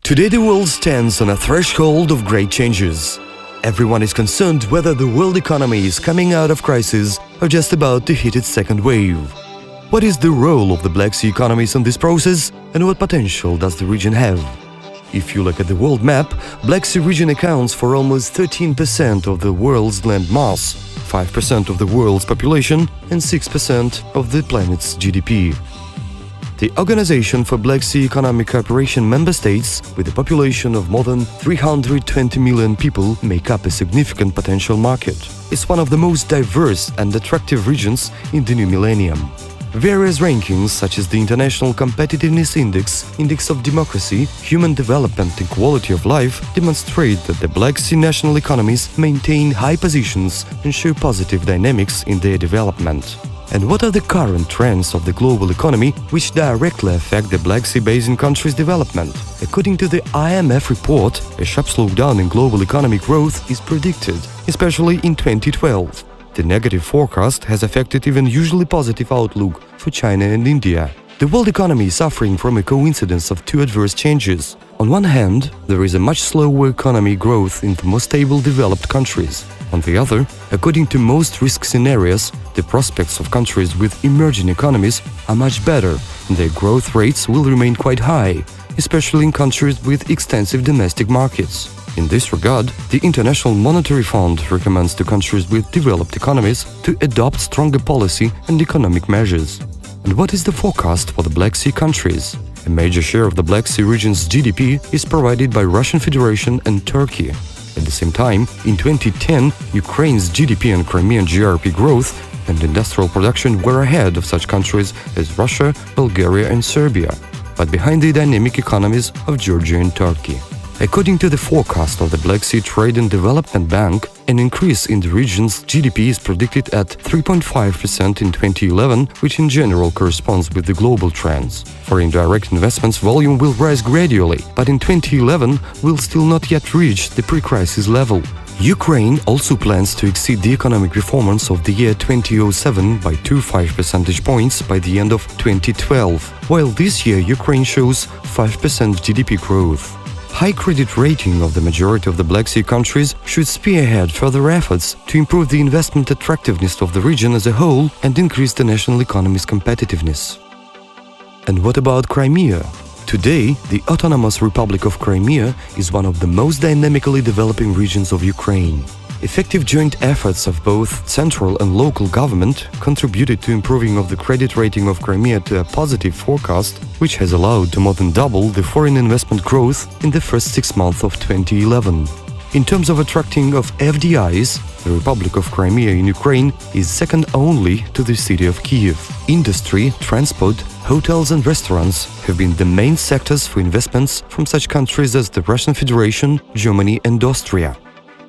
Today the world stands on a threshold of great changes. Everyone is concerned whether the world economy is coming out of crisis or just about to hit its second wave. What is the role of the Black Sea economies in this process, and what potential does the region have? If you look at the world map, Black Sea region accounts for almost 13% of the world's land mass, 5% of the world's population and 6% of the planet's GDP. The Organization for Black Sea Economic Cooperation member states, with a population of more than 320 million people, make up a significant potential market. It's one of the most diverse and attractive regions in the new millennium. Various rankings, such as the International Competitiveness Index, Index of Democracy, Human Development and Quality of Life, demonstrate that the Black Sea national economies maintain high positions and show positive dynamics in their development. And what are the current trends of the global economy which directly affect the Black Sea Basin countries' development? According to the IMF report, a sharp slowdown in global economic growth is predicted, especially in 2012. The negative forecast has affected even usually positive outlook for China and India. The world economy is suffering from a coincidence of two adverse changes. On one hand, there is a much slower economy growth in the most stable developed countries. On the other, according to most risk scenarios, the prospects of countries with emerging economies are much better, and their growth rates will remain quite high, especially in countries with extensive domestic markets. In this regard, the International Monetary Fund recommends to countries with developed economies to adopt stronger policy and economic measures. And what is the forecast for the Black Sea countries? A major share of the Black Sea region's GDP is provided by Russian Federation and Turkey. At the same time, in 2010, Ukraine's GDP and Crimean GRP growth and industrial production were ahead of such countries as Russia, Bulgaria and Serbia, but behind the dynamic economies of Georgia and Turkey. According to the forecast of the Black Sea Trade and Development Bank, an increase in the region's GDP is predicted at 3.5% in 2011, which in general corresponds with the global trends. Foreign direct investments volume will rise gradually, but in 2011 will still not yet reach the pre-crisis level. Ukraine also plans to exceed the economic performance of the year 2007 by 2.5 percentage points by the end of 2012, while this year Ukraine shows 5% GDP growth. High credit rating of the majority of the Black Sea countries should spearhead further efforts to improve the investment attractiveness of the region as a whole and increase the national economy's competitiveness. And what about Crimea? Today, the Autonomous Republic of Crimea is one of the most dynamically developing regions of Ukraine. Effective joint efforts of both central and local government contributed to improving of the credit rating of Crimea to a positive forecast, which has allowed to more than double the foreign investment growth in the first 6 months of 2011. In terms of attracting of FDIs, the Republic of Crimea in Ukraine is second only to the city of Kiev. Industry, transport, hotels and restaurants have been the main sectors for investments from such countries as the Russian Federation, Germany and Austria.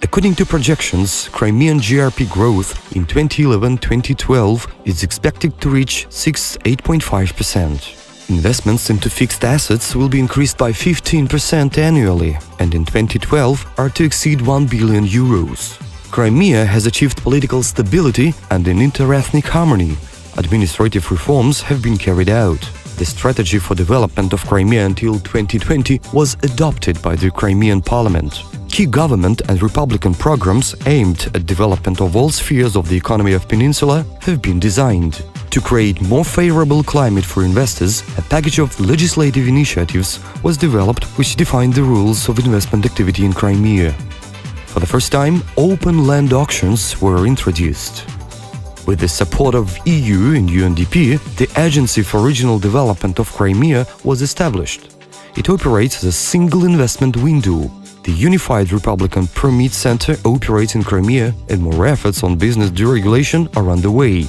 According to projections, Crimean GRP growth in 2011-2012 is expected to reach 8.5%. Investments into fixed assets will be increased by 15% annually, and in 2012 are to exceed 1 billion euros. Crimea has achieved political stability and an inter-ethnic harmony. Administrative reforms have been carried out. The strategy for development of Crimea until 2020 was adopted by the Crimean parliament. Key government and republican programs aimed at development of all spheres of the economy of Peninsula have been designed. To create more favorable climate for investors, a package of legislative initiatives was developed which defined the rules of investment activity in Crimea. For the first time, open land auctions were introduced. With the support of EU and UNDP, the Agency for Regional Development of Crimea was established. It operates as a single investment window. The Unified Republican Permit Center operates in Crimea, and more efforts on business deregulation are underway.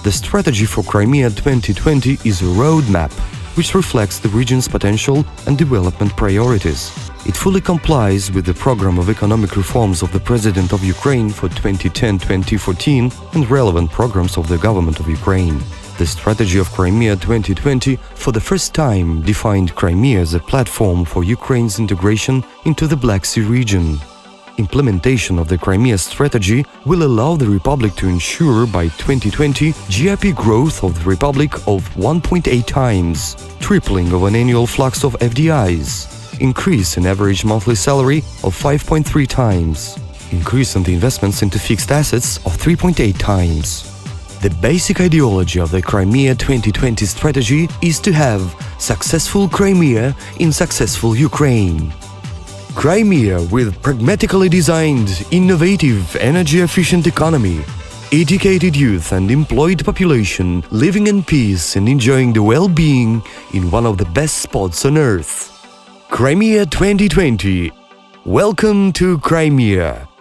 The strategy for Crimea 2020 is a roadmap, which reflects the region's potential and development priorities. It fully complies with the program of economic reforms of the President of Ukraine for 2010-2014 and relevant programs of the government of Ukraine. The strategy of Crimea 2020 for the first time defined Crimea as a platform for Ukraine's integration into the Black Sea region. Implementation of the Crimea strategy will allow the Republic to ensure by 2020 GRP growth of the Republic of 1.8 times, tripling of an annual flux of FDIs. increase in average monthly salary of 5.3 times, increase in the investments into fixed assets of 3.8 times. The basic ideology of the Crimea 2020 strategy is to have successful Crimea in successful Ukraine. Crimea with pragmatically designed, innovative, energy-efficient economy, educated youth and employed population living in peace and enjoying the well-being in one of the best spots on earth. Crimea 2020. Welcome to Crimea.